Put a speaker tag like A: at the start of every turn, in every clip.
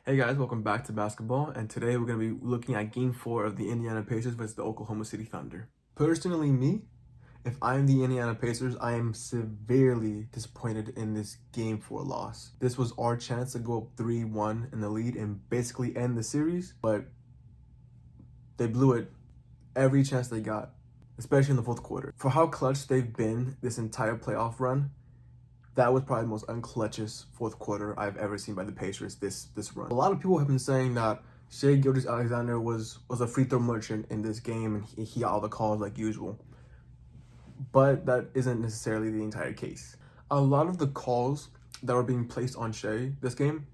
A: Hey guys, welcome back to basketball, and today we're going to be looking at Game 4 of the Indiana Pacers versus the Oklahoma City Thunder. Personally, if I'm the Indiana Pacers, I am severely disappointed in this Game 4 loss. This was our chance to go up 3-1 in the lead and basically end the series, but they blew it every chance they got, especially in the fourth quarter. For how clutch they've been this entire playoff run, that was probably the most unclutchest fourth quarter I've ever seen by the Pacers this run. A lot of people have been saying that Shai Gilgeous-Alexander was a free throw merchant in this game and he got all the calls like usual. But that isn't necessarily the entire case. A lot of the calls that were being placed on Shai this game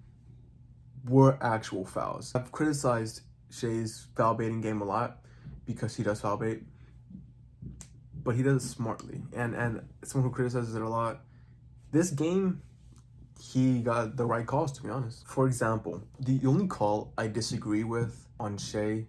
A: were actual fouls. I've criticized Shai's foul baiting game a lot because he does foul bait, but he does it smartly. And someone who criticizes it a lot, this game, he got the right calls, to be honest. For example, the only call I disagree with on Shai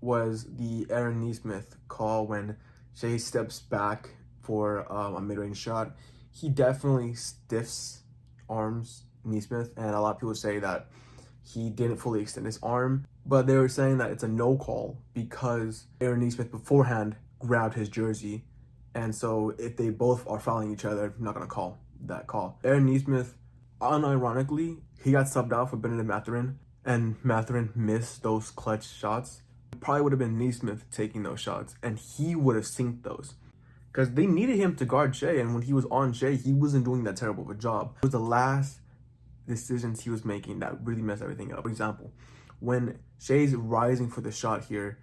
A: was the Aaron Nesmith call when Shai steps back for a mid-range shot. He definitely stiffs arms Nesmith, and a lot of people say that he didn't fully extend his arm, but they were saying that it's a no call because Aaron Nesmith beforehand grabbed his jersey. And so if they both are fouling each other, I'm not going to call that call. Aaron Nesmith, unironically, he got subbed out for Bennedict Mathurin, and Mathurin missed those clutch shots. It probably would have been Nesmith taking those shots, and he would have synced those. Because they needed him to guard Shai, and when he was on Shai, he wasn't doing that terrible of a job. It was the last decisions he was making that really messed everything up. For example, when Shai's rising for the shot here,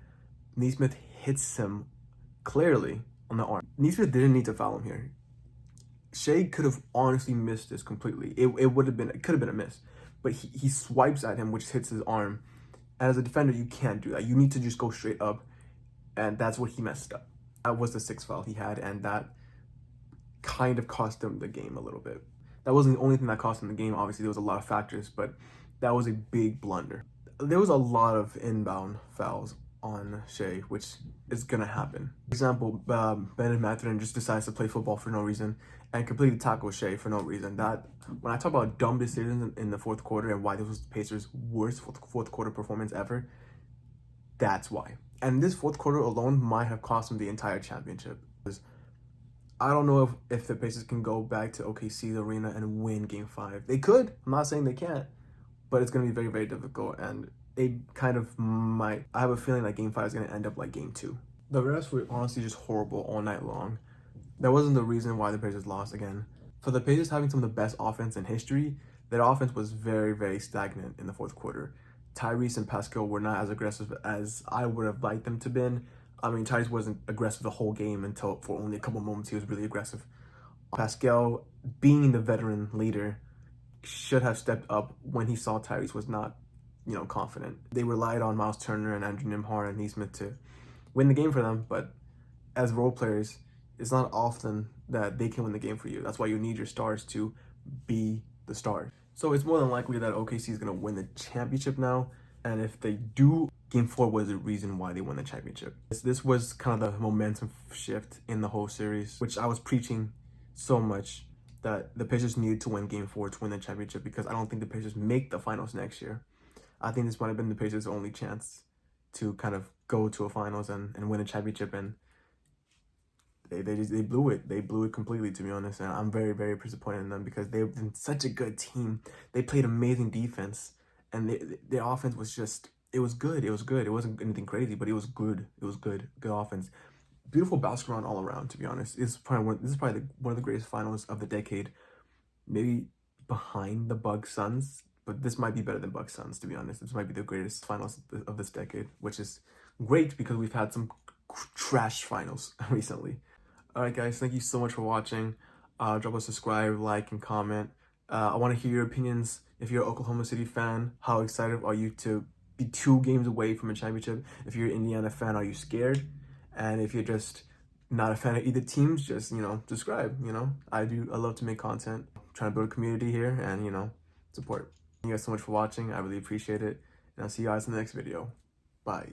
A: Nesmith hits him clearly on the arm. Nesmith didn't need to foul him here. Shai could have honestly missed this completely. It could have been a miss, but he swipes at him, which hits his arm. And as a defender, you can't do that. You need to just go straight up, and that's what he messed up. That was the sixth foul he had, and that kind of cost him the game a little bit. That wasn't the only thing that cost him the game. Obviously, there was a lot of factors, but that was a big blunder. There was a lot of inbound fouls on Shai, which is gonna happen. For example, Bennedict Mathurin just decides to play football for no reason and completely tackle Shai for no reason. That, when I talk about dumb decisions in the fourth quarter and why this was the Pacers' worst fourth quarter performance ever, that's why. And this fourth quarter alone might have cost them the entire championship. I don't know if the Pacers can go back to OKC's arena and win Game 5. They could. I'm not saying they can't, but it's going to be very, very difficult, and they kind of might. I have a feeling that Game 5 is going to end up like Game 2. The refs were honestly just horrible all night long. That wasn't the reason why the Pacers lost again. For the Pacers having some of the best offense in history, their offense was very, very stagnant in the fourth quarter. Tyrese and Pascal were not as aggressive as I would have liked them to been. I mean, Tyrese wasn't aggressive the whole game until for only a couple moments he was really aggressive. Pascal, being the veteran leader, should have stepped up when he saw Tyrese was not, confident. They relied on Miles Turner and Andrew Nembhard and Nesmith to win the game for them, but as role players, it's not often that they can win the game for you. That's why you need your stars to be the stars. So it's more than likely that OKC is going to win the championship now, and if they do, Game 4 was the reason why they won the championship. This was kind of the momentum shift in the whole series, which I was preaching so much, that the Pacers needed to win Game 4 to win the championship, because I don't think the Pacers make the finals next year. I think this might have been the Pacers' only chance to kind of go to a finals and win a championship, and they blew it. They blew it completely, to be honest, and I'm very, very disappointed in them because they've been such a good team. They played amazing defense, and their offense was just, it was good. It was good. It wasn't anything crazy, but it was good. It was good offense. Beautiful basketball run all around, to be honest. This is probably one of the greatest finals of the decade. Maybe behind the Bucks Suns, but this might be better than Bucks Suns, to be honest. This might be the greatest finals of this decade, which is great because we've had some trash finals recently. All right, guys, thank you so much for watching. Drop a subscribe, like, and comment. I want to hear your opinions. If you're an Oklahoma City fan, how excited are you to be 2 games away from a championship? If you're an Indiana fan, are you scared? And if you're just not a fan of either teams, just, subscribe, I love to make content, trying to build a community here and, support. Thank you guys so much for watching. I really appreciate it. And I'll see you guys in the next video. Bye.